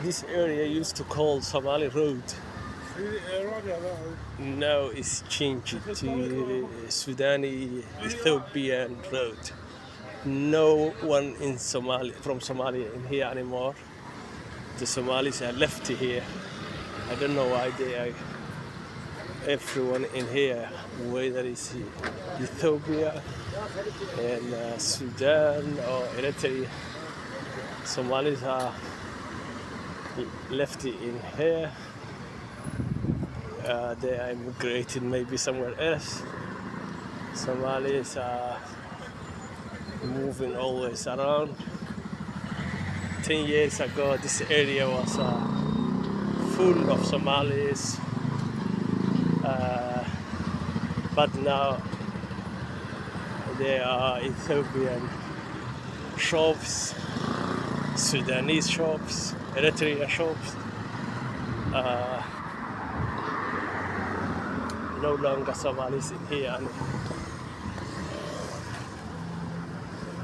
This area used to call Somali Road. Now it's changed to Sudani Ethiopian Road. No one in from Somalia in here anymore. The Somalis are left here. I don't know why they are. Everyone in here, whether it's Ethiopia and Sudan or Eritrea, Somalis are left in here. They are immigrating maybe somewhere else. Somalis are moving always around. 10 years ago, this area was full of Somalis, but now there are Ethiopian shops, Sudanese shops, Eritrean shops. No longer Somalis in here.